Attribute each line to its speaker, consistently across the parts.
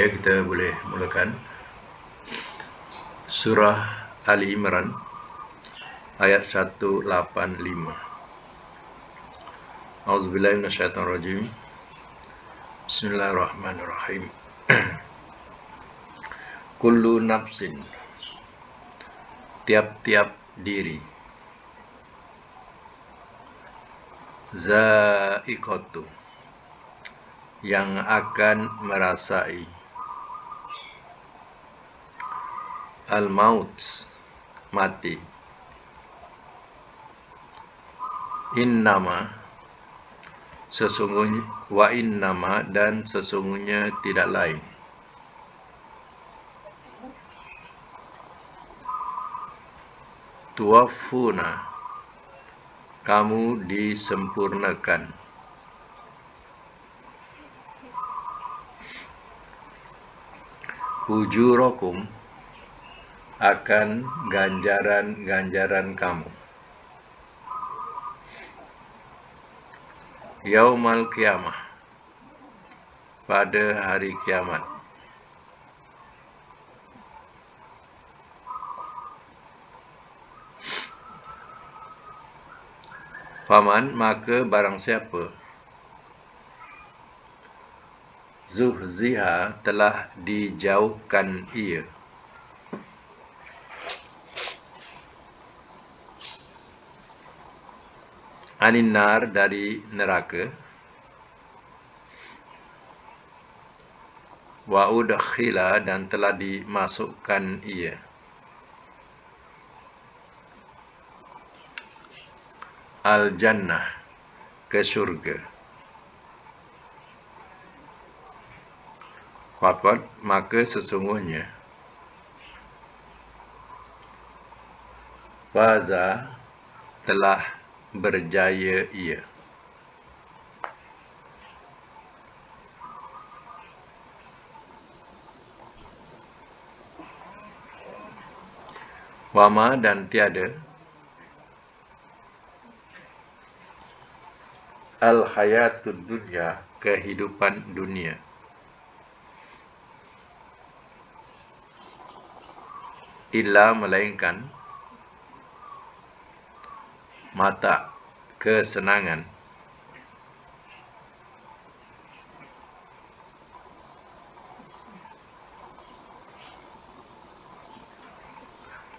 Speaker 1: Ya, kita boleh mulakan surah Ali Imran ayat 185. A'udzubillahi minasyaitonirrajim. Bismillahirrahmanirrahim. Kullu nafsin, tiap-tiap diri, za'iqatu, yang akan merasai al-maut, mati. Innama, sesungguhnya, wa innama, dan sesungguhnya tidak lain, tuwaffuna, kamu disempurnakan, ujurakum, akan ganjaran-ganjaran kamu, yaumal qiyamah, pada hari kiamat. Faman, maka barang siapa, zuhziha, telah dijauhkan ia, aninnar, dari neraka, wa udkhila, dan telah dimasukkan ia, al-jannah, ke syurga, faqad, maka sesungguhnya, faza, telah berjaya ia. Wama, dan tiada, al-hayatud dunya, kehidupan dunia, illa, melainkan, mata, kesenangan,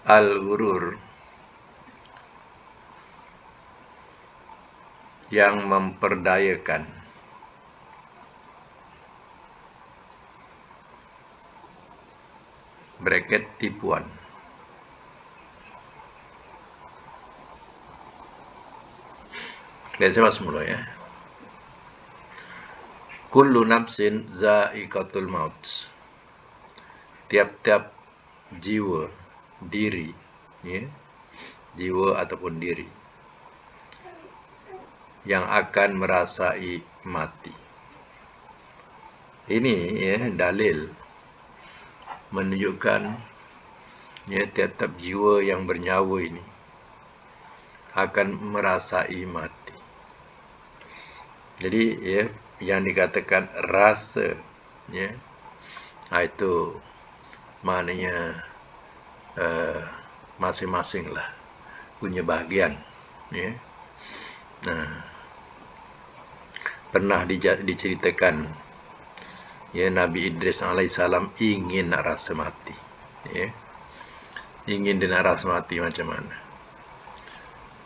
Speaker 1: al-ghurur, yang memperdayakan, bracket tipuan. Saya bahas mula ya. Kullu nafsin za'iqatul maut, tiap-tiap jiwa, diri, ya, jiwa ataupun diri, yang akan merasai mati. Ini ya dalil menunjukkan ya tiap-tiap jiwa yang bernyawa ini akan merasai mati. Jadi ya, yang dikatakan rasa, ya, itu maknanya masing-masing lah punya bahagian, ya. Nah, pernah diceritakan ya, Nabi Idris alaihissalam ingin nak rasa mati, ya, ingin dia nak rasa mati macam mana,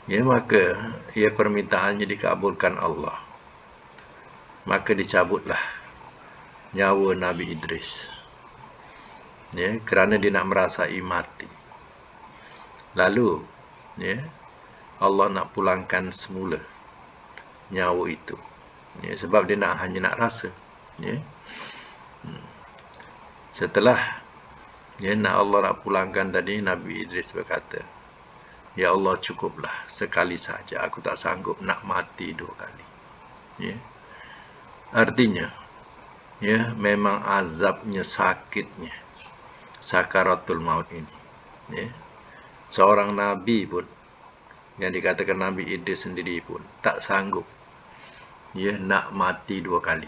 Speaker 1: ya, maka ya permintaannya dikabulkan Allah, maka dicabutlah nyawa Nabi Idris, ya, kerana dia nak merasai mati. Lalu ya, Allah nak pulangkan semula nyawa itu, ya, sebab dia hanya nak rasa, ya. Setelah ya, Allah nak pulangkan tadi, Nabi Idris berkata, ya Allah, cukuplah sekali saja, aku tak sanggup nak mati 2 kali, ya. Artinya ya, memang azabnya, sakitnya sakaratul maut ini, ya. Seorang nabi pun, yang dikatakan Nabi Idris sendiri pun tak sanggup ya nak mati 2 kali.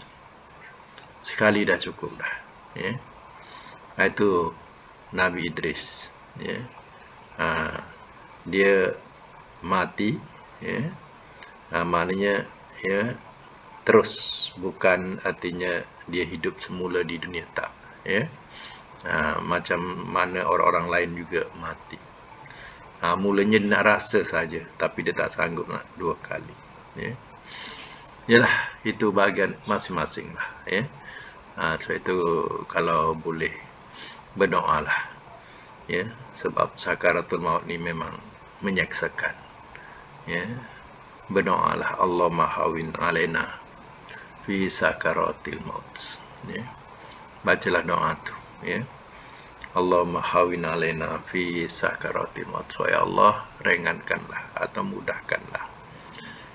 Speaker 1: Sekali dah cukup dah, ya. Itu Nabi Idris, ya. Dia mati, ya. Maknanya ya terus, bukan artinya dia hidup semula di dunia, tak, ya. Macam mana orang-orang lain juga mati. Mulanya dia nak rasa saja, tapi dia tak sanggup nak 2 kali, ya. Yalah, itu bahagian masing-masing lah, ya. Sebab itu kalau boleh berdoa lah, ya, sebab sakaratul maut ni memang menyeksakan, ya. Berdoalah, Allahumma hawin alaina fi sakaratil maut, ya. Bacalah doa tu, ya. Allahumma hawin alaina fi sakaratil maut. Ya Allah, ringankanlah atau mudahkanlah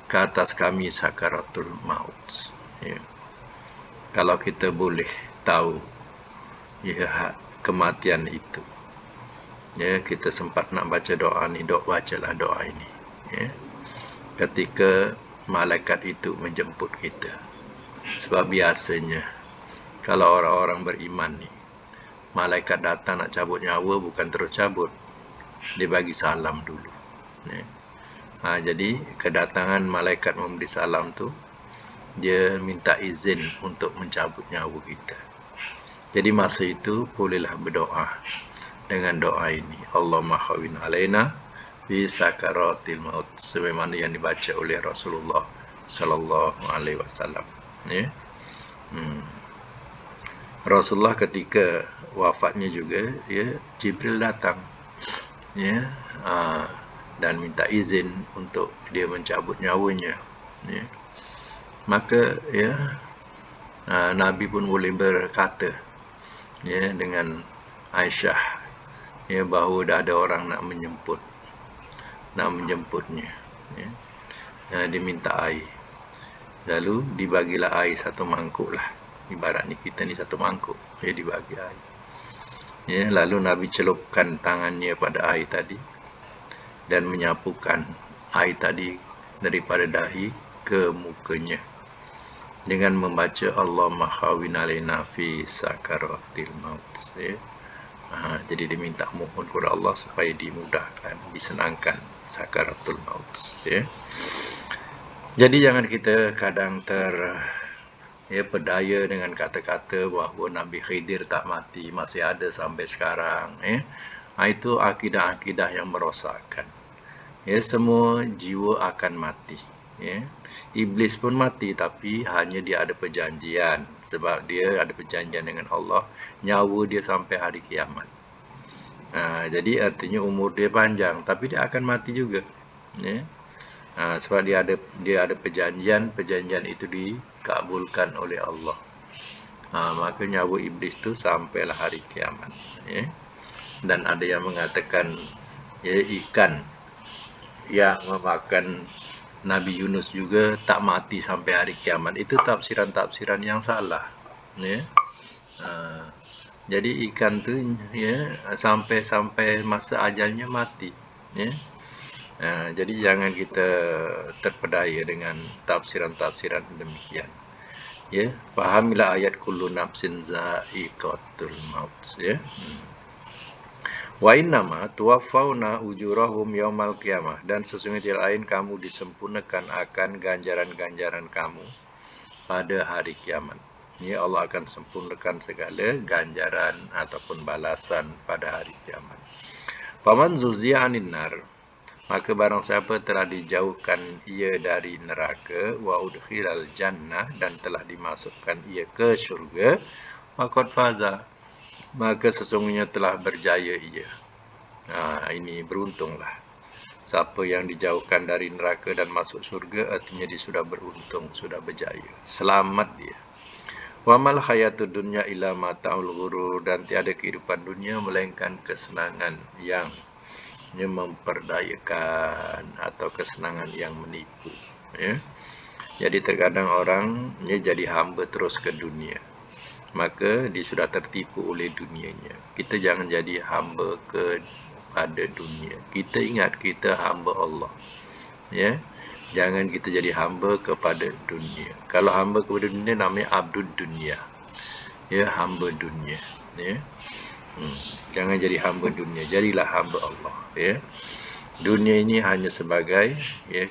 Speaker 1: ke atas kami sakaratul maut, ya. Kalau kita boleh tahu, ya, kematian itu, ya, kita sempat nak baca doa ni, bacalah doa ini, ya, ketika malaikat itu menjemput kita. Sebab biasanya kalau orang-orang beriman ni, malaikat datang nak cabut nyawa, bukan terus cabut, dia bagi salam dulu, ya. Jadi kedatangan malaikat memberi salam tu, dia minta izin untuk mencabut nyawa kita. Jadi masa itu bolehlah berdoa dengan doa ini, Allahumma khawin alaina fi sakaratil maut, sebagaimana yang dibaca oleh Rasulullah sallallahu alaihi wasallam, ya. Rasulullah ketika wafatnya juga, ya, Jibril datang, ya, dan minta izin untuk dia mencabut nyawanya, ya. Maka, ya, Nabi pun boleh berkata, ya, dengan Aisyah, ya, bahawa dah ada orang nak menjemputnya, ya. Dia minta air, lalu dibagilah air 1 mangkuk lah, ibaratnya kita ni 1 mangkuk, ya, dibagi air, ya. Lalu Nabi celupkan tangannya pada air tadi dan menyapukan air tadi daripada dahi ke mukanya dengan membaca Allahumma khawin alaina fi sakaratil maut, ya. Jadi diminta mohon kepada Allah supaya dimudahkan, disenangkan sakaratul maut, ya. Jadi jangan kita kadang berdaya dengan kata-kata bahawa Nabi Khidir tak mati, masih ada sampai sekarang, ya. Itu akidah-akidah yang merosakkan, ya. Semua jiwa akan mati, ya. Iblis pun mati, tapi hanya dia ada perjanjian, sebab dia ada perjanjian dengan Allah, nyawa dia sampai hari kiamat. Jadi artinya umur dia panjang, tapi dia akan mati juga, ya. Sebab dia ada perjanjian itu dikabulkan oleh Allah. Maka nyawa iblis tu sampailah hari kiamat, ya. Dan ada yang mengatakan, ya, ikan yang memakan Nabi Yunus juga tak mati sampai hari kiamat. Itu tafsiran-tafsiran yang salah, ya. Jadi ikan tu, ya, sampai masa ajalnya mati, ya. Jadi jangan kita terpedaya dengan tafsiran-tafsiran demikian, ya. Fahamilah ayat kullu nafsin za'iqatul maut, ya. Wa innama tuwaffawna ujurahum yaumal qiyamah, dan sesungguhnya tidak lain kamu disempurnakan akan ganjaran-ganjaran kamu pada hari kiamat. Ya, Allah akan sempurnakan segala ganjaran ataupun balasan pada hari kiamat. Faman zuziya 'anil nar, maka barang siapa telah dijauhkan ia dari neraka, wa udkhilal jannah, dan telah dimasukkan ia ke syurga, faqad faza, maka sesungguhnya telah berjaya ia. Ini beruntunglah. Siapa yang dijauhkan dari neraka dan masuk surga, artinya dia sudah beruntung, sudah berjaya, selamat dia. Wa mal hayatud dunya illa mata'ul ghurur, dan tiada kehidupan dunia melainkan kesenangan yang memperdayakan atau kesenangan yang menipu, ya. Jadi terkadang orang jadi hamba terus ke dunia, maka dia sudah tertipu oleh dunianya. Kita jangan jadi hamba kepada dunia. Kita ingat kita hamba Allah, ya. Jangan kita jadi hamba kepada dunia. Kalau hamba kepada dunia namanya abdud dunia, ya hamba dunia, ya. Jangan jadi hamba dunia, jadilah hamba Allah, ya. Dunia ini hanya sebagai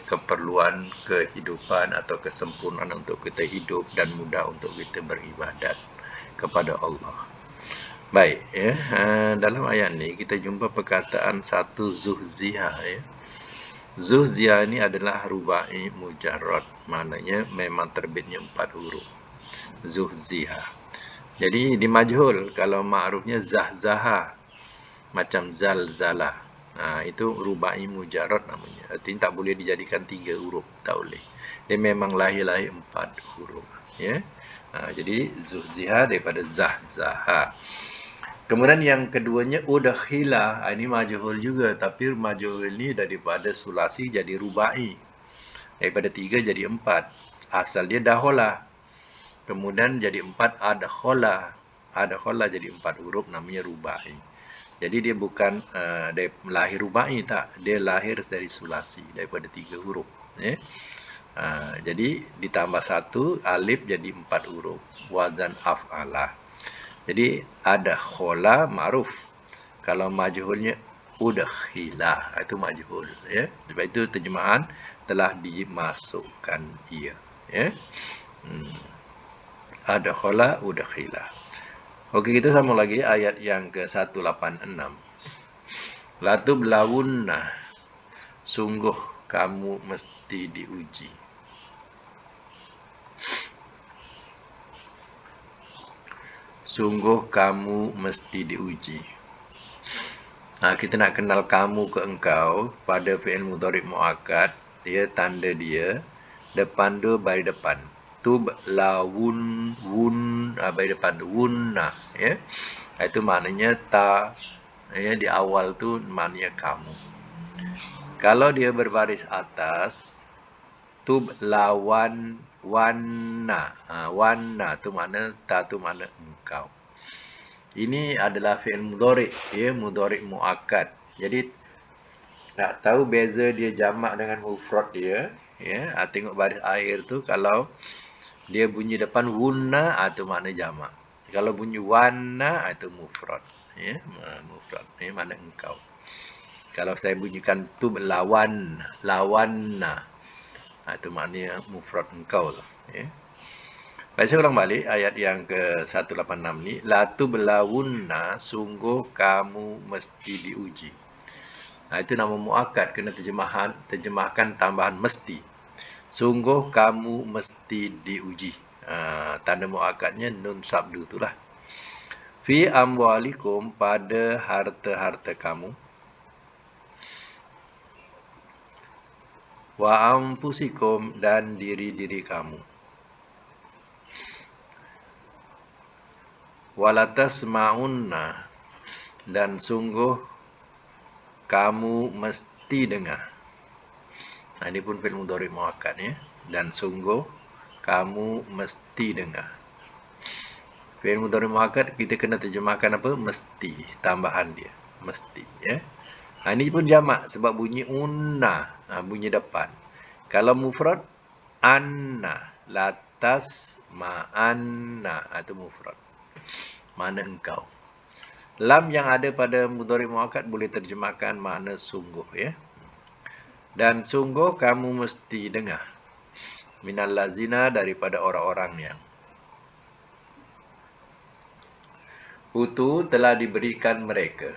Speaker 1: keperluan kehidupan atau kesempurnaan untuk kita hidup dan mudah untuk kita beribadat kepada Allah. Baik, ya. Dalam ayat ni kita jumpa perkataan satu zuhziha, ya. Zuhziha ini adalah rubai mujarrad, maknanya memang terbitnya 4 huruf. Zuhziha. Jadi di majhul, kalau ma'rufnya zahzaha, macam zalzalah. Itu rubai mujarrad namanya. Artinya tak boleh dijadikan 3 huruf, tak boleh. Dia memang lahir-lahir 4 huruf, ya. Jadi zuhziha daripada zahzaha. Kemudian yang keduanya udkhila, ini majhul juga, tapi majhul ini daripada sulasi jadi rubai. Daripada 3 jadi 4. Asal dia dahola. Kemudian jadi 4 adkhala. Adkhala jadi 4 huruf, namanya rubai. Jadi dia bukan dari lahir rubai, tak. Dia lahir dari sulasi, daripada 3 huruf. Jadi ditambah 1 alif jadi 4 huruf. Wazan af'ala. Jadi adkhala ma'ruf. Kalau majhulnya udkhila, itu majhul, ya. Sebab itu terjemahan telah dimasukkan ia, ya. Adkhala udkhila. Okey, kita sambung lagi ayat yang ke-186. La tublawunna, sungguh kamu mesti diuji. Sungguh kamu mesti diuji. Kita nak kenal kamu ke engkau pada fi'il mudhari' muakkad, dia tanda dia depan tu baris depan. Tublawun baris depan tu wunna, ya. Itu maknanya ta, ya, di awal tu maknanya kamu. Kalau dia berbaris atas, tublawan wanna. Wanna tu makna ta tu makna engkau. Ini adalah fi'il mudhari', ya, mudhari' muakkad. Jadi nak tahu beza dia jamak dengan mufrad dia, ya, tengok baris akhir tu, kalau dia bunyi depan wunna, itu makna jamak. Kalau bunyi wanna, itu mufrad, ya, mufrad, ini makna engkau. Kalau saya bunyikan tublawan, lawanna, itu maknanya mufrad engkau lah, ya. Baik, saya ulang balik ayat yang ke-186 ni. La tublawunna, sungguh kamu mesti diuji. Itu nama muakkad, kena terjemahkan tambahan mesti. Sungguh kamu mesti diuji. Tanda muakkadnya nun sabdu itulah. Fi amwalikum, pada harta-harta kamu. Wa anfusikum, dan diri-diri kamu. Walatasma'unna, dan sungguh kamu mesti dengar. Ini pun fi'il mudhari' muakkad, ya. Dan sungguh kamu mesti dengar. Fi'il mudhari' muakkad kita kena terjemahkan apa? Mesti, tambahan dia, mesti, ya. Ini pun jamak sebab bunyi unna, bunyi depan. Kalau mufrad anna, latas ma'anna, itu mufrad, makna engkau. Lam yang ada pada mudhari' muakkad boleh terjemahkan makna sungguh, ya. Dan sungguh kamu mesti dengar. Minal lazina, daripada orang-orang yang utu, telah diberikan mereka.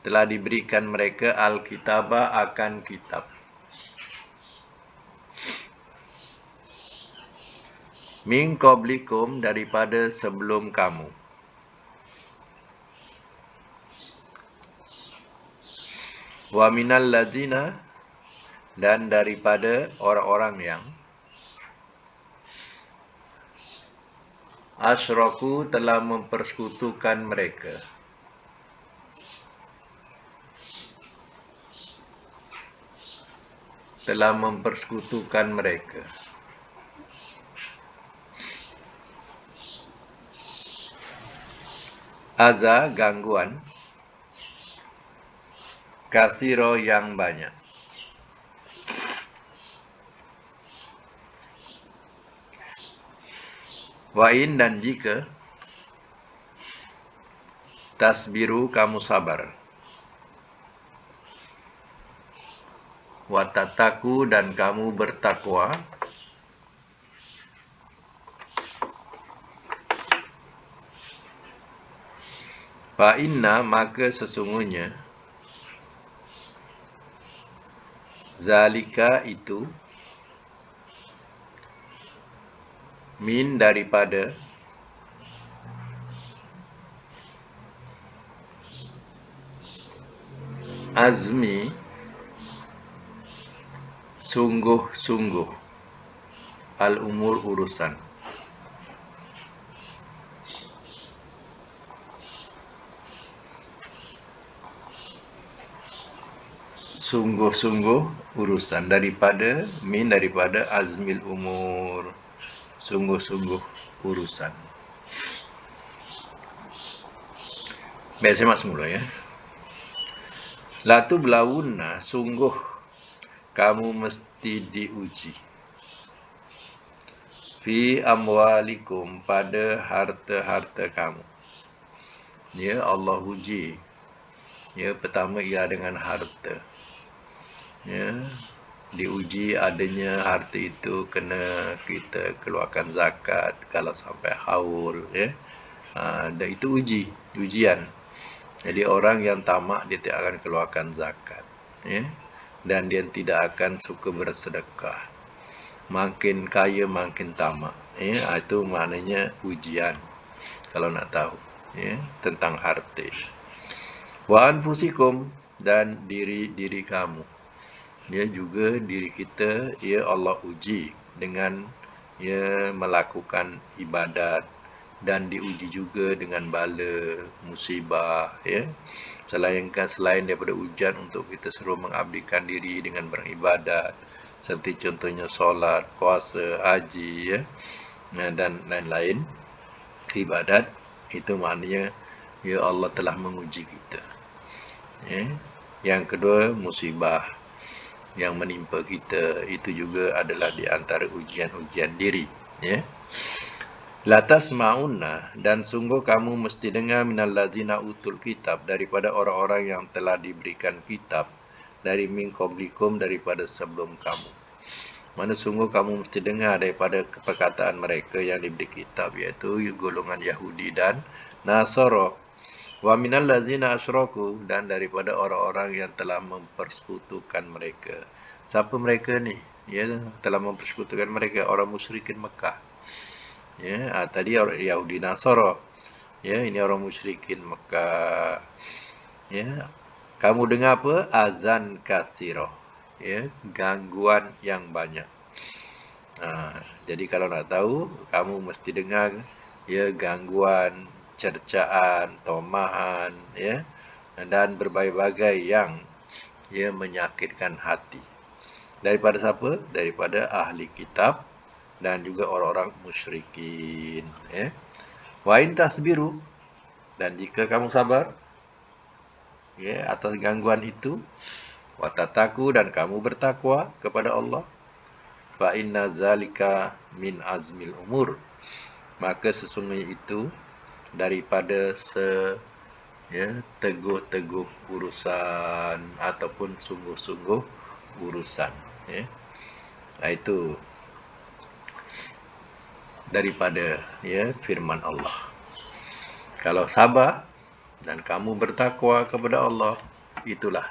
Speaker 1: Telah diberikan mereka al-kitabah, akan kitab. Min qablikum, daripada sebelum kamu. Wa minal ladzina, dan daripada orang-orang yang asyraku, telah mempersekutukan mereka. Telah mempersekutukan mereka. Aza, gangguan. Kasiro, yang banyak. Wa in, dan jika tasbiru, kamu sabar. Wa tattaku, dan kamu bertakwa. Fa inna, maka sesungguhnya, zalika, itu, min, daripada, azmi, sungguh-sungguh, al-umur, urusan. Sungguh-sungguh urusan, daripada, min, daripada azmil umur, sungguh-sungguh urusan. Baik, saya masuk mula ya. La tublawunna, sungguh kamu mesti diuji. Fi amwalikum, pada harta-harta kamu. Ya, Allah uji. Ya, pertama ia dengan harta. Ya, diuji adanya harta itu kena kita keluarkan zakat kalau sampai haul, ya. Dan itu ujian. Jadi orang yang tamak dia tidak akan keluarkan zakat, ya. Dan dia tidak akan suka bersedekah. Makin kaya makin tamak, ya. Itu maknanya ujian kalau nak tahu, ya, tentang harta. Wa anfusikum, dan diri kamu. Ya, juga diri kita, ya, Allah uji dengan, ya, melakukan ibadat, dan diuji juga dengan bala, musibah, ya. Selain daripada ujian untuk kita suruh mengabdikan diri dengan beribadat, seperti contohnya solat, puasa, haji, ya, dan lain-lain ibadat, itu maknanya, ya, Allah telah menguji kita. Ya. Yang kedua, musibah yang menimpa kita, itu juga adalah di antara ujian-ujian diri, ya. La tasma'unna, dan sungguh kamu mesti dengar minal ladzina utul kitab, daripada orang-orang yang telah diberikan kitab, dari min qablikum, daripada sebelum kamu. Mana sungguh kamu mesti dengar daripada perkataan mereka yang diberi kitab, iaitu golongan Yahudi dan Nasara. Wa minal ladzina asyraku, dan daripada orang-orang yang telah mempersekutukan mereka. Siapa mereka ni? Ya, telah mempersekutukan mereka, orang musyrikin Mekah. Ya, tadi orang Yahudi Nasara. Ya, ini orang musyrikin Mekah. Ya. Kamu dengar apa? Azan katsira. Ya, gangguan yang banyak. Jadi kalau nak tahu, kamu mesti dengar, ya, gangguan, cercaan, tomahan, ya, dan berbagai-bagai yang, ya, menyakitkan hati. Daripada siapa? Daripada ahli kitab dan juga orang-orang musyrikin, ya. Wa in tasbiru, dan jika kamu sabar, ya, atas gangguan itu, wa tattaku, dan kamu bertakwa kepada Allah, fa inna zalika min azmil umur, maka sesungguhnya itu daripada teguh-teguh urusan ataupun sungguh-sungguh urusan, ya. Itu daripada, ya, firman Allah. Kalau sabar dan kamu bertakwa kepada Allah, itulah,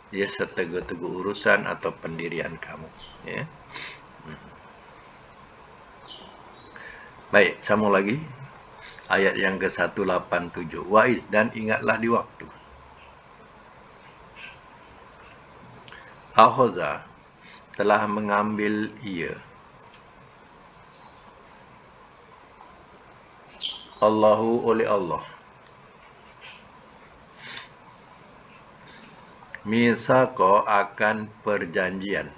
Speaker 1: ya, seteguh-teguh urusan atau pendirian kamu, ya. Baik, sambung lagi. Ayat yang ke-187. Waiz, dan ingatlah di waktu. Akhoza, telah mengambil ia. Allahu, oleh Allah. Misaqo, akan perjanjian.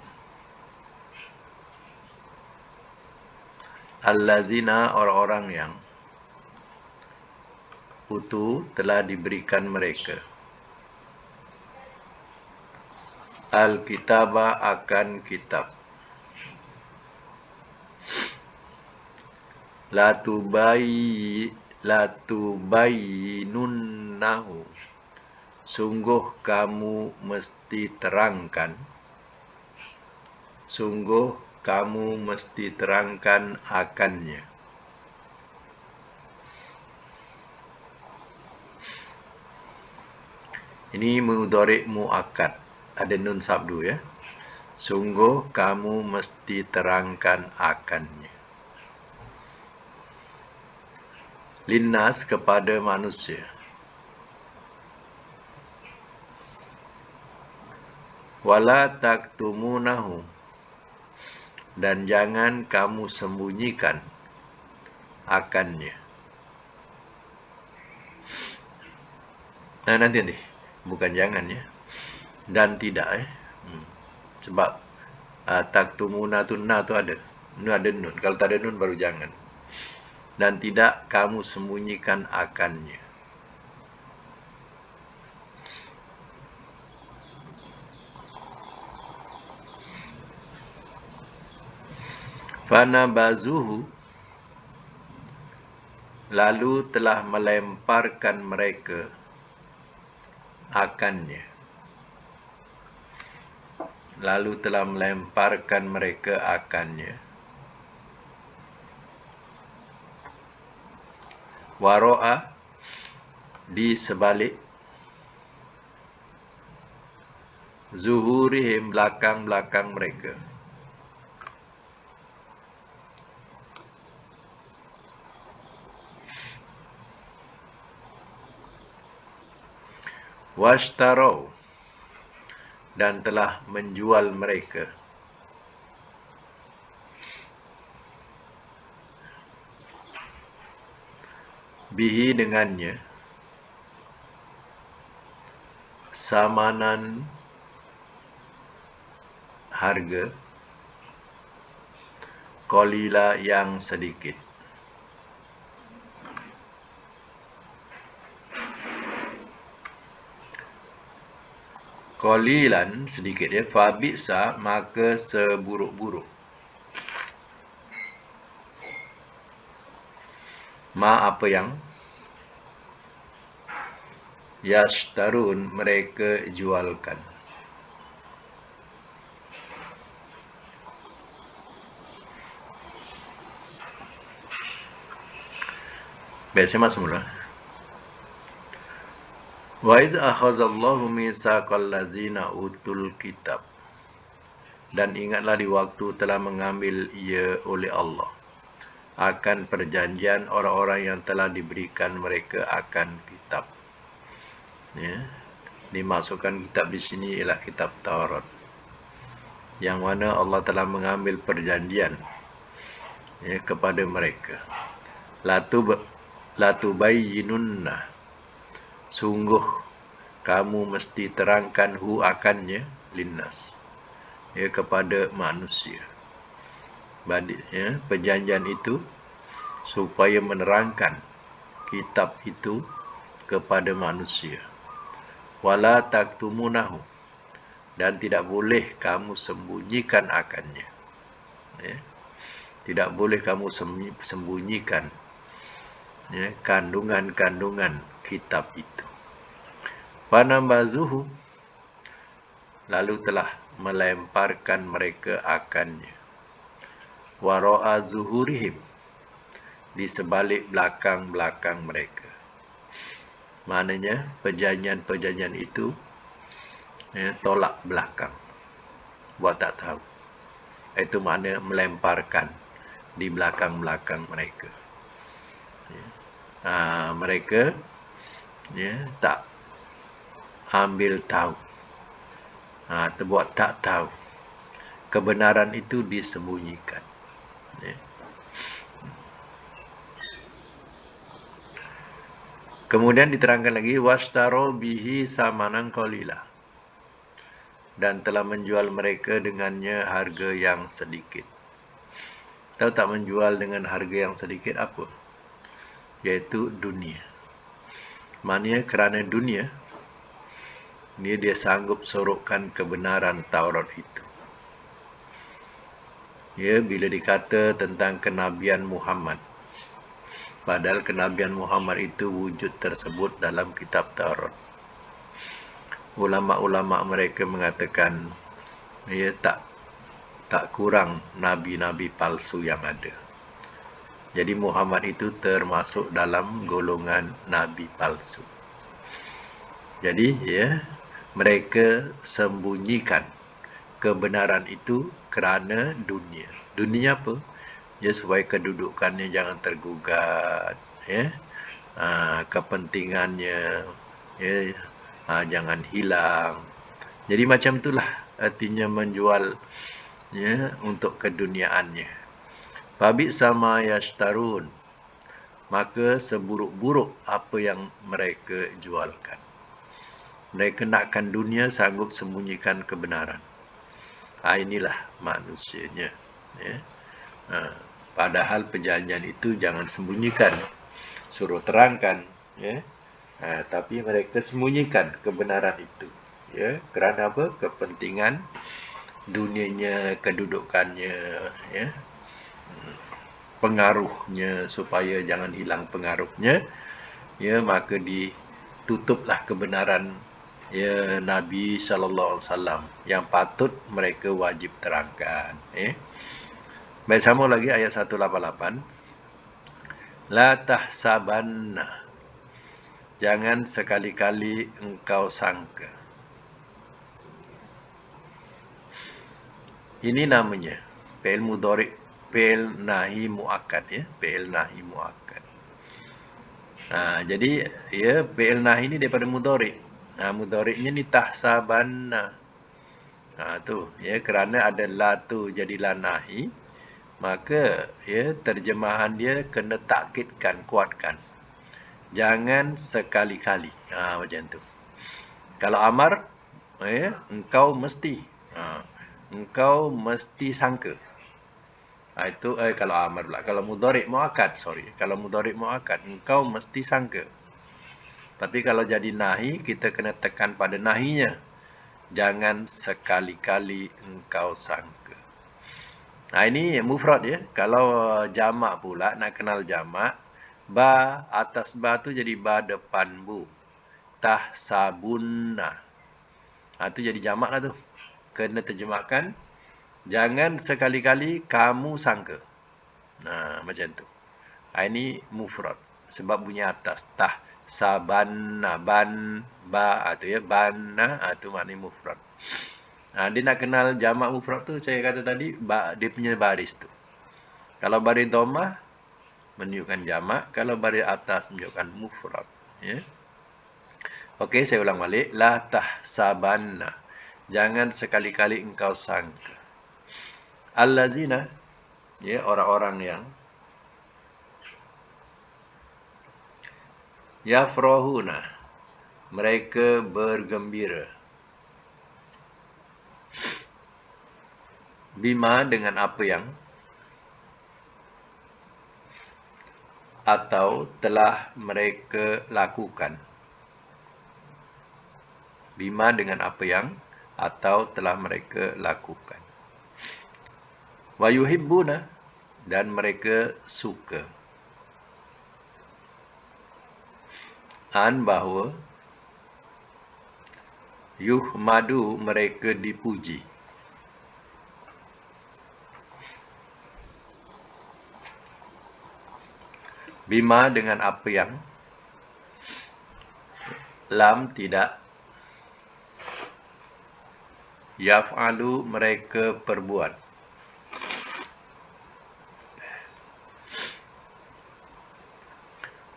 Speaker 1: Alladzina, orang-orang yang utu, telah diberikan mereka. Al-kitaba, akan kitab. latubayyinunnahu, sungguh kamu mesti terangkan, sungguh kamu mesti terangkan akannya. Ini mudhari' muakkad, ada nun sabdu ya. Sungguh kamu mesti terangkan akannya. Linnas, kepada manusia. Wala taktumunahu, dan jangan kamu sembunyikan akannya. Nah, nanti bukan jangan ya, dan tidak sebab taktumuna tunna tu ada, ini ada nun. Kalau tak ada nun baru jangan. Dan tidak kamu sembunyikan akannya. Fanabazuhu, lalu telah melemparkan mereka akannya. Lalu telah melemparkan mereka akannya. Waro'a, di sebalik, zuhurihim, belakang-belakang mereka. Washtarau, dan telah menjual mereka. Bihi, dengannya, samanan, harga, qalila, yang sedikit. Qalilan, sedikit ya. Fabisa, maka seburuk-buruk. Ma, apa yang, yashtarun, mereka jualkan. Baik, saya masuk mula. Wa iz akhazallahu mitsaqal ladzina utul kitab, dan ingatlah di waktu telah mengambil ia oleh Allah akan perjanjian orang-orang yang telah diberikan mereka akan kitab. Ya, dimasukkan kitab di sini ialah kitab Taurat, yang mana Allah telah mengambil perjanjian ya, kepada mereka. Latubayyinunna, sungguh kamu mesti terangkan hu, akannya, linnas, ya, kepada manusia. Ya, perjanjian itu supaya menerangkan kitab itu kepada manusia. Wala taktumunahu, dan tidak boleh kamu sembunyikan akannya. Ya, tidak boleh kamu sembunyikan ya, kandungan-kandungan kitab itu. Fanambazuhu, lalu telah melemparkan mereka akannya. Waro'a zuhurihim, di sebalik belakang-belakang mereka. Maknanya perjanjian-perjanjian itu ya, tolak belakang, buat tak tahu. Itu makna melemparkan di belakang-belakang mereka. Mereka ya, tak ambil tahu, terbuat tak tahu. Kebenaran itu disembunyikan. Ya. Kemudian diterangkan lagi, washtaro bihi samanan qalila, dan telah menjual mereka dengannya harga yang sedikit. Tahu tak menjual dengan harga yang sedikit apa? Yaitu dunia. Maknanya kerana dunia, dia sanggup sorokkan kebenaran Taurat itu. Ya, bila dikata tentang kenabian Muhammad, Padahal kenabian Muhammad itu wujud tersebut dalam kitab Taurat. Ulama-ulama mereka mengatakan ia tak kurang nabi-nabi palsu yang ada. Jadi Muhammad itu termasuk dalam golongan nabi palsu. Jadi mereka sembunyikan kebenaran itu kerana dunia. Dunia apa? Supaya kedudukannya jangan tergugat, kepentingannya jangan hilang. Jadi macam itulah artinya menjual untuk keduniaannya. Fabi sama yashtarun, maka seburuk-buruk apa yang mereka jualkan. Mereka nakkan dunia, sanggup sembunyikan kebenaran. Inilah manusianya. Padahal perjanjian itu jangan sembunyikan, suruh terangkan. Tapi mereka sembunyikan kebenaran itu. Kerana apa? Kepentingan dunianya, kedudukannya, pengaruhnya, supaya jangan hilang pengaruhnya. Maka ditutuplah kebenaran Nabi SAW yang patut mereka wajib terangkan. Baik, sama lagi ayat 188. La tahsabanna, jangan sekali-kali engkau sangka. Ini namanya fi'il mudhari', fi'il nahi muakkad, fi'il nahi muakkad. Jadi fi'il nahi ini daripada mudhari'. Mudhari'nya ni tahsabanna. Kerana ada la tu jadilah nahi, maka terjemahan dia kena takkidkan, kuatkan. Jangan sekali-kali. Macam tu. Kalau amar, engkau mesti. Engkau mesti sangka. Itu kalau amar pula. Kalau mudhari' muakkad, Kalau mudhari' muakkad, engkau mesti sangka. Tapi kalau jadi nahi, kita kena tekan pada nahinya. Jangan sekali-kali engkau sangka. Ini mufrad Kalau jamak pula, nak kenal jamak, ba atas ba tu jadi ba depan bu. Tahsabunna. Itu jadi jamak lah tu. Kena terjemahkan, jangan sekali-kali kamu sangka. Macam tu. Ini mufrad. Sebab bunyi atas. Tahsabanna. Ban, ba tu banna, itu maknanya mufrad. Dia nak kenal jamak mufrad tu, saya kata tadi, dia punya baris tu. Kalau baris dhammah, menunjukkan jamak. Kalau baris atas, menunjukkan mufrad. Okey, saya ulang balik. La tahsabanna, jangan sekali-kali engkau sangka. Allazina, orang-orang yang yafrahuna, mereka bergembira. Bima, dengan apa yang, atau telah mereka lakukan. Bima, dengan apa yang, atau telah mereka lakukan. Wa yuhibbuna, dan mereka suka. Bahawa yuhmadu, mereka dipuji. Bima, dengan apa yang, lam tidak, yaf'alu, mereka perbuat.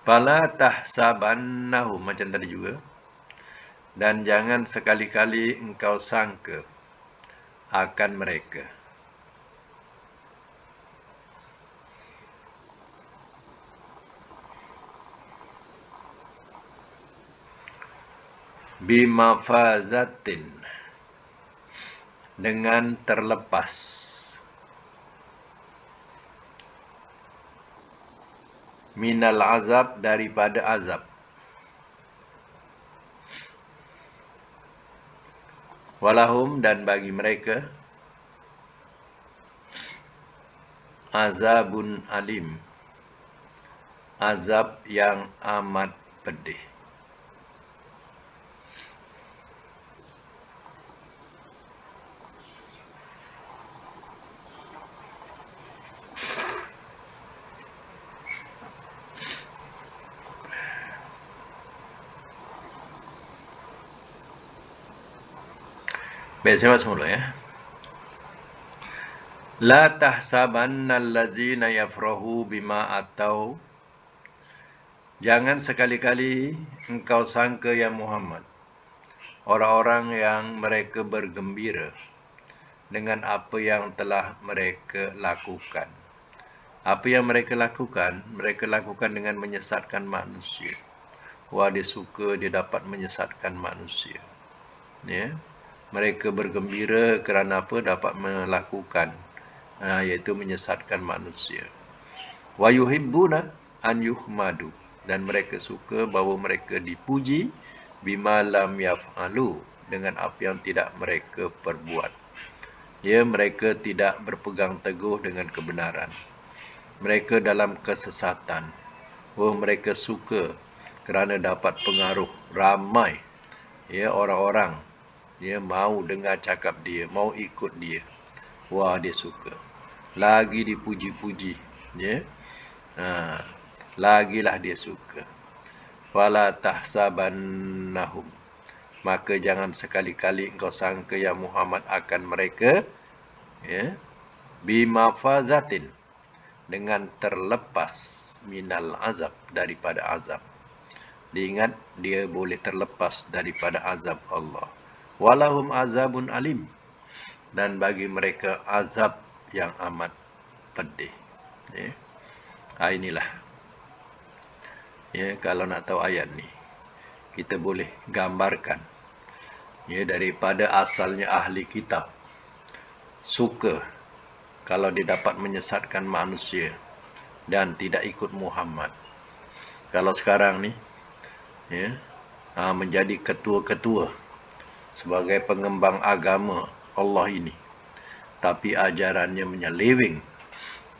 Speaker 1: Fala tahsabannahu, macam tadi juga. Dan jangan sekali-kali engkau sangka akan mereka. Bimafazatin, dengan terlepas. Minal azab, daripada azab. Walahum, dan bagi mereka, azabun alim, azab yang amat pedih. Baik, saya masuk dulu ya. La tahsabanna allazina yafrahu bima atau. Jangan sekali-kali engkau sangka ya Muhammad, orang-orang yang mereka bergembira dengan apa yang telah mereka lakukan. Apa yang mereka lakukan dengan menyesatkan manusia. Wah, dia suka dia dapat menyesatkan manusia. Ya. Mereka bergembira kerana apa? Dapat melakukan, iaitu menyesatkan manusia. Wa yuhibbuna an yuhmadu, dan mereka suka bahawa mereka dipuji bima lam yaf'alu, dengan apa yang tidak mereka perbuat. Ya, mereka tidak berpegang teguh dengan kebenaran. Mereka dalam kesesatan. Oh, mereka suka kerana dapat pengaruh ramai, ya, orang-orang, ya, mau dengar cakap dia, mau ikut dia. Wah, dia suka. Lagi dipuji-puji, ya. Lagilah dia suka. Wala tahsabannahum, maka jangan sekali-kali engkau sangka ya Muhammad akan mereka, ya, bimafazatin, dengan terlepas, minal azab, daripada azab. Diingat, dia boleh terlepas daripada azab Allah. Walahum azabun alim, dan bagi mereka azab yang amat pedih. Ya. Inilah, ya, kalau nak tahu ayat ni, kita boleh gambarkan, ya, daripada asalnya ahli kitab suka kalau dia dapat menyesatkan manusia dan tidak ikut Muhammad. Kalau sekarang ni, ya, menjadi ketua-ketua sebagai pengembang agama Allah ini, tapi ajarannya menyeleweng,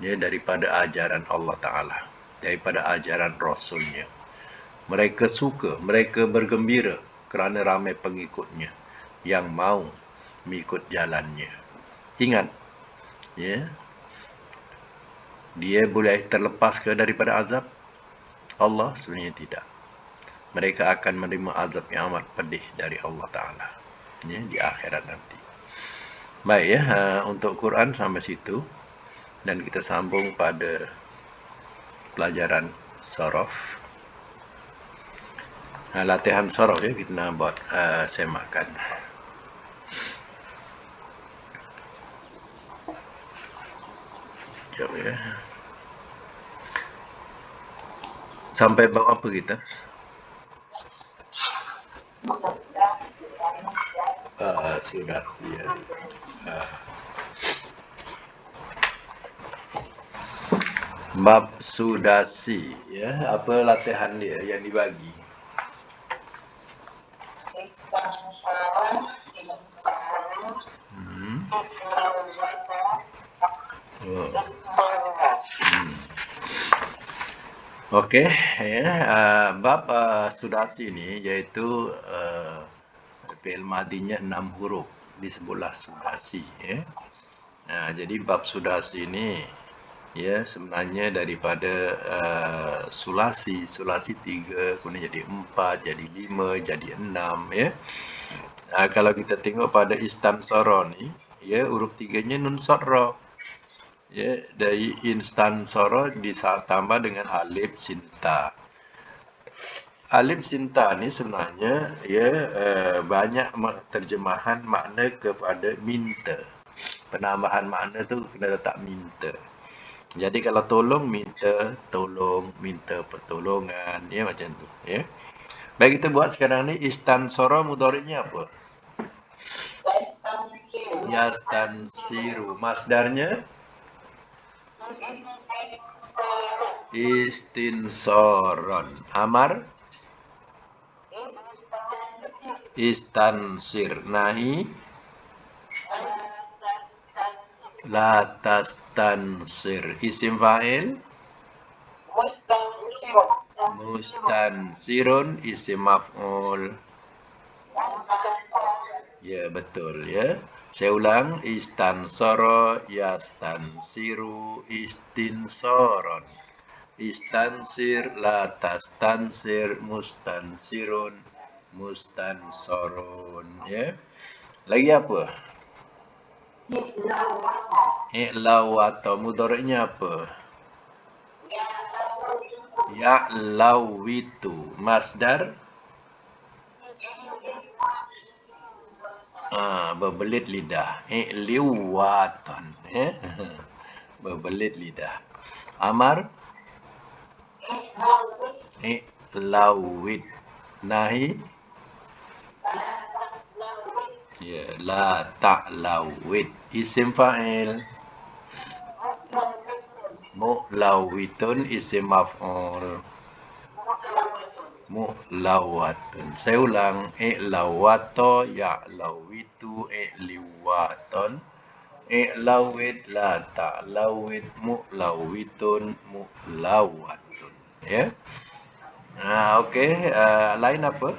Speaker 1: ya, daripada ajaran Allah Ta'ala, daripada ajaran Rasulnya. Mereka suka, mereka bergembira kerana ramai pengikutnya yang mau mengikut jalannya. Ingat, ya, dia boleh terlepas ke daripada azab Allah? Sebenarnya tidak. Mereka akan menerima azab yang amat pedih dari Allah Ta'ala, ya, di akhirat nanti. Baik, ya, untuk Quran sampai situ, dan kita sambung pada pelajaran sorof. Latihan sorof, ya, kita nak buat semakan. Sekejap, ya. Sampai bab apa kita? Sudah siap. Bab sudasi, ya, apa latihan dia yang dibagi? Okey, ya, bab sudasi ni iaitu fi'il madinya 6 huruf, disebutlah sudasi, ya. Jadi bab sudasi ni, ya, sebenarnya daripada sulasi 3, kemudian jadi 4, jadi 5, jadi 6, ya. Kalau kita tengok pada istansara ni, ya, huruf 3-nya nun sodra. Ya, dari istansara ditambah dengan alif sinta. Alif sinta ni sebenarnya, ya, banyak terjemahan makna kepada minta. Penambahan makna tu kena letak minta. Jadi kalau tolong, minta tolong, minta pertolongan, ya, macam tu, ya. Baik, kita buat sekarang ni istansara mudhari'nya apa? Yastansiru. Masdarnya istinsaron. Amar istansir. Nahi la tastansir. Isim fa'il Mustansirun isim maf'ul. Ya, betul ya. Saya ulang, istansara yastansiru istinsoron. Istansir la tastansir mustansirun mustansorun ya. Lagi apa? I'lawato mudhari'nya apa? Ya'lawitu. Masdar berbelit lidah. I'liwaton ya. Berbelit lidah. Amar i'lawit. Nahi ya la ta'lawit. Isim fa'il mu'lawitun isim maf'ul. Mu'lawatun. Saya ulang, i'lawato ya'lawitu i'liwaton i'lawit la ta'lawit mu'lawitun mu'lawatun ya. Okey, lain apa?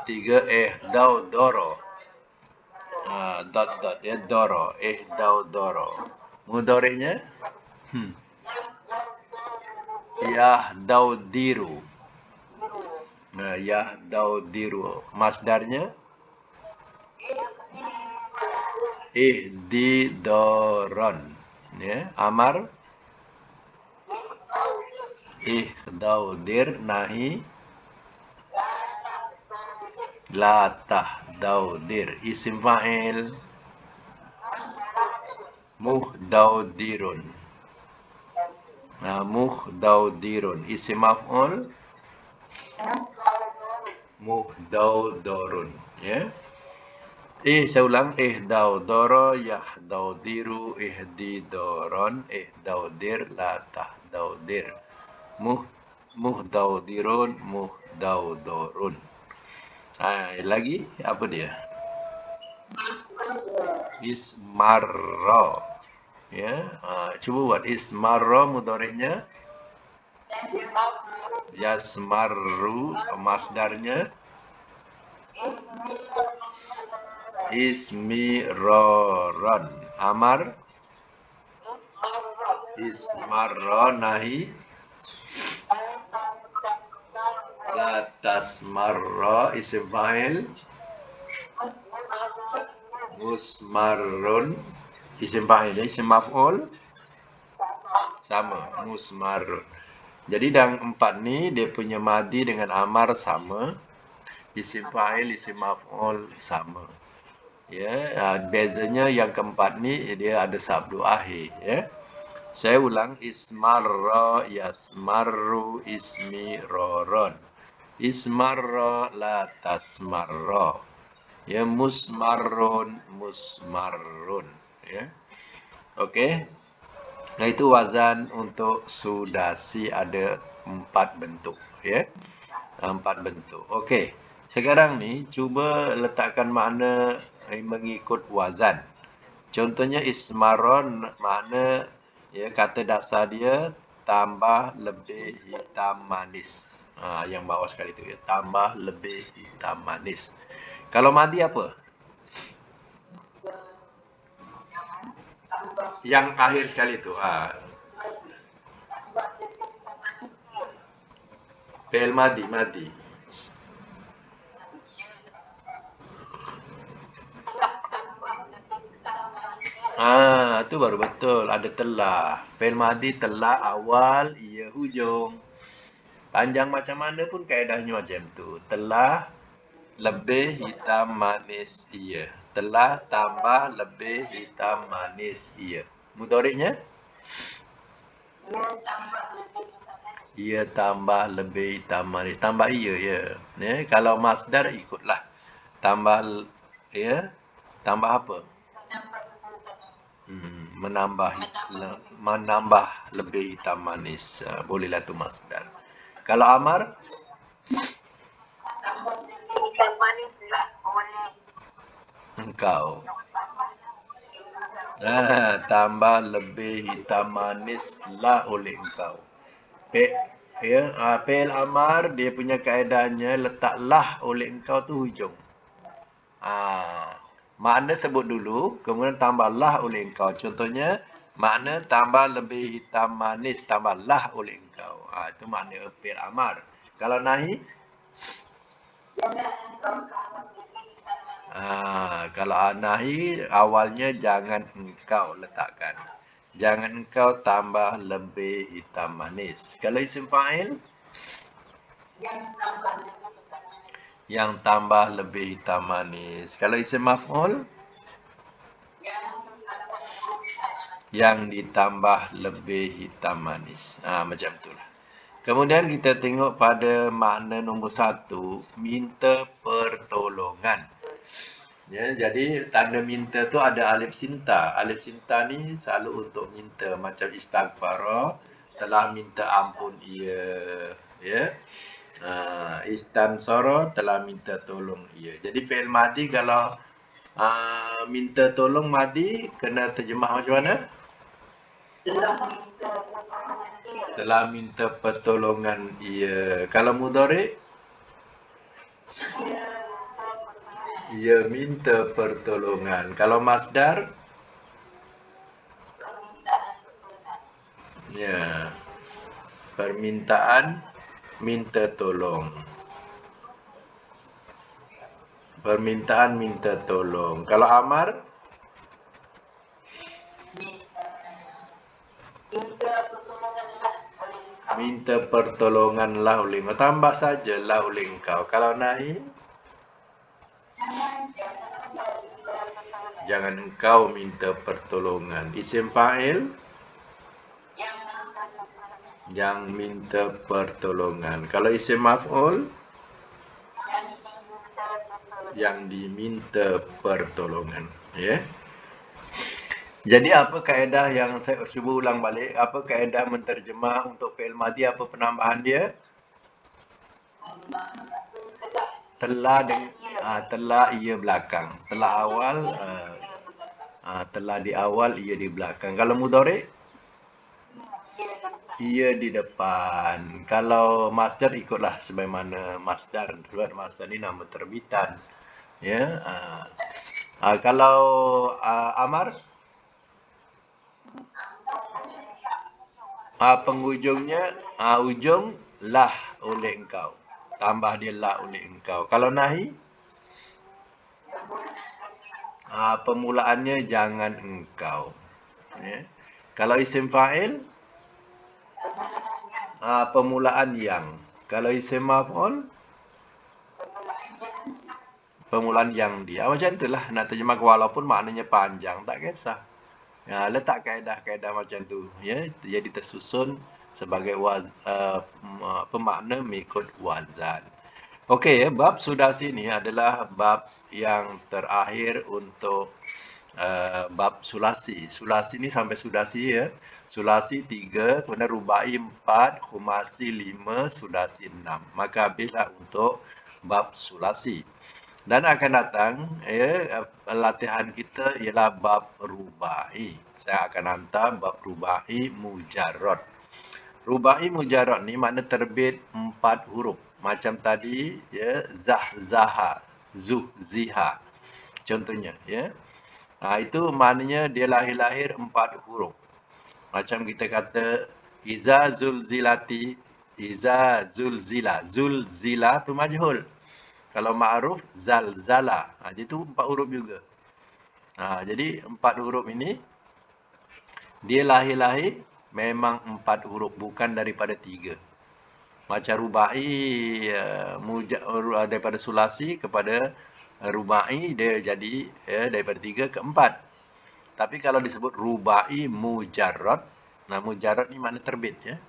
Speaker 1: Tiga doro. Dot ya, doro. Doro. Mudhari'nya yahdaudiru. Yahdaudiru. Masdarnya ihdidoron. Ya, amar ihdaudir. Nahi la tahdaudir. Isim fa'il muhdaudirun. Muhdaudirun. Isim maf'ul muhdaudorun ya. Saya ulang, ihdaudoro yahdaudiru ihdidoron ihdaudir la tahdaudir muhdaudirun muhdaudorun. Lagi apa dia? Ismarro ya. Cuba buat ismarro mudhari'nya yasmarru. Masdarnya ismiroron. Amar ismarro. Nahi la tasmarro. Isim fa'il musmarrun. Isim fa'il, isim maf'ul sama, musmarrun. Jadi dalam empat ni dia punya madi dengan amar sama, isim fa'il, isim maf'ul sama. Ya, bezanya yang keempat ni dia ada sabdu akhir ya. Saya ulang, ismarra yasmarru ismiroron. Ismarra la tasmarra. Ya, musmarrun musmarrun ya. Okey. Nah, itu wazan untuk sudasi ada 4 bentuk ya. 4 bentuk. Okey. Sekarang ni cuba letakkan makna mengikut wazan. Contohnya ismaron, makna ya, kata dasar dia tambah lebih hitam manis. Yang bawah sekali tu ya, tambah lebih hitam manis. Kalau madi apa? Yang akhir sekali tu. Fi'il madi. Tu baru betul. Ada telah. Fi'il madi telah awal, ia hujung. Panjang macam mana pun kaedahnya macam tu. Telah lebih hitam manis ia. Telah tambah lebih hitam manis ia. Mudhari'nya? Ia tambah lebih hitam manis. Tambah ia ya. Kalau masdar ikutlah. Tambah ya. Tambah apa? Menambah lebih hitam manis. Bolehlah tu masdar. Kalau amar? Engkau. Tambah lebih hitam manis lah oleh engkau. Fi'il amar dia punya kaedahnya letaklah oleh engkau tu hujung. Makna sebut dulu, kemudian tambahlah oleh engkau. Contohnya, makna tambah lebih hitam manis, tambahlah oleh engkau. Itu makna fi'il amar. Kalau nahi, kalau nahi awalnya jangan engkau letakkan. Jangan engkau tambah lebih hitam manis. Kalau isim fa'il, yang tambah lebih hitam manis. Kalau isim maf'ul, yang ditambah lebih hitam manis. Macam itulah. Kemudian kita tengok pada makna nombor 1, minta pertolongan. Ya, jadi tanda minta tu ada alif sinta. Alif sinta ni selalu untuk minta, macam istighfar, telah minta ampun ia. Ya. Istansara, telah minta tolong ia. Jadi fi'il madi kalau minta tolong madi kena terjemah macam mana? Telah minta pertolongan ia. Kalau mudhari, ia minta pertolongan. Kalau masdar, ya, permintaan minta tolong. Permintaan minta tolong. Kalau amar, minta pertolonganlah oleh engkau. Tambah sajalah oleh engkau. Kalau nahi, jangan engkau minta pertolongan. Isim fa'il, yang minta pertolongan. Kalau isim maf'ul, yang diminta pertolongan. Ya. Jadi apa kaedah yang saya cuba ulang balik? Apa kaedah menterjemah untuk fi'il madi? Apa penambahan dia? Telah ia belakang. Telah awal, telah di awal, ia di belakang. Kalau mudhari, ia di depan. Kalau masdar ikutlah sebagaimana masdar. Sebab masdar ni nama terbitan. Ya. Kalau amar, penghujungnya ujung lah oleh engkau. Tambah dia lah oleh engkau. Kalau nahi, permulaannya jangan engkau. Ya. Kalau isim fa'il, permulaan yang. Kalau isim maf'ul, permulaan yang dia. Macam itulah nak terjemah walaupun maknanya panjang, tak kisah. Letak kaedah-kaedah macam tu, ya, jadi tersusun sebagai pemakna mengikut wazan. Okey, ya, bab sudah sini adalah bab yang terakhir untuk bab sulasi. Sulasi ni sampai sudasi, ya. Sulasi 3, kemudian rubai 4, khumasi 5, sudasi 6. Maka habislah untuk bab sulasi. Dan akan datang, ya, latihan kita ialah bab rubai. Saya akan hantar bab rubai mujarrad. Rubai mujarrad ni makna terbit 4 huruf. Macam tadi, ya, zaha, ziha. Contohnya, ya. Itu maknanya dia lahir-lahir 4 huruf. Macam kita kata iza zulzilati, iza zulzila. Zulzila tu majhul. Kalau ma'ruf, zalzala. Jadi tu 4 huruf juga. Jadi 4 huruf ini dia lahir-lahir memang 4 huruf, bukan daripada 3. Macam rubai, daripada sulasi kepada rubai, dia jadi daripada 3 ke 4. Tapi kalau disebut rubai mujarrad, mujarrad ni makna terbit, ya.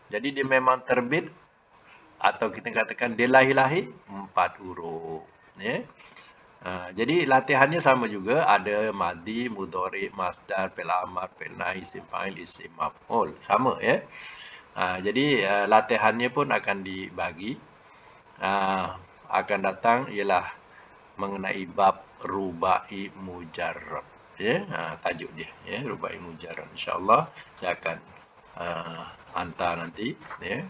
Speaker 1: Jadi dia memang terbit, atau kita katakan dia lahir-lahir 4 huruf, ya. Jadi latihannya sama juga, ada madi, mudhari, masdar, fi'il amar, fi'il nahi, isim fa'il, isim maf'ul, sama, ya. Jadi latihannya pun akan dibagi. Akan datang ialah mengenai bab rubai mujarrad. ya, tajuk dia ya, rubai mujarrad. Insyaallah saya akan hantar nanti ya.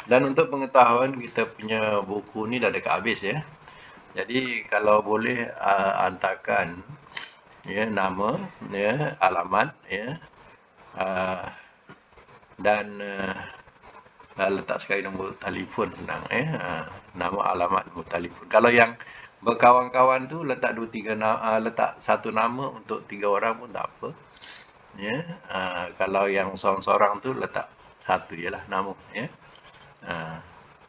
Speaker 1: Dan untuk pengetahuan, kita punya buku ni dah dekat habis ya. Jadi kalau boleh hantarkan ya, nama ya, alamat ya, dan letak sekali nombor telefon senang nama, alamat, nombor telefon. Kalau yang berkawan-kawan tu letak 2 3 letak satu nama untuk 3 orang pun tak apa ya. Kalau yang seorang-seorang tu letak satu jelah nama ya.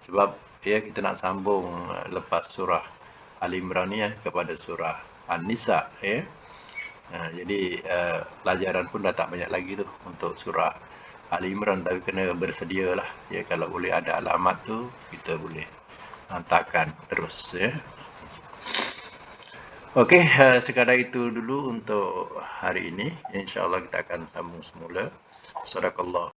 Speaker 1: Sebab ya, kita nak sambung lepas surah Al-Imran ni ya, kepada surah An-Nisa ya. Jadi pelajaran pun dah tak banyak lagi tu untuk surah Al-Imran, tapi kena bersedia lah ya. Kalau boleh ada alamat tu, kita boleh hantarkan terus ya. Okey, sekadar itu dulu untuk hari ini. InsyaAllah kita akan sambung semula. Sadaqallah.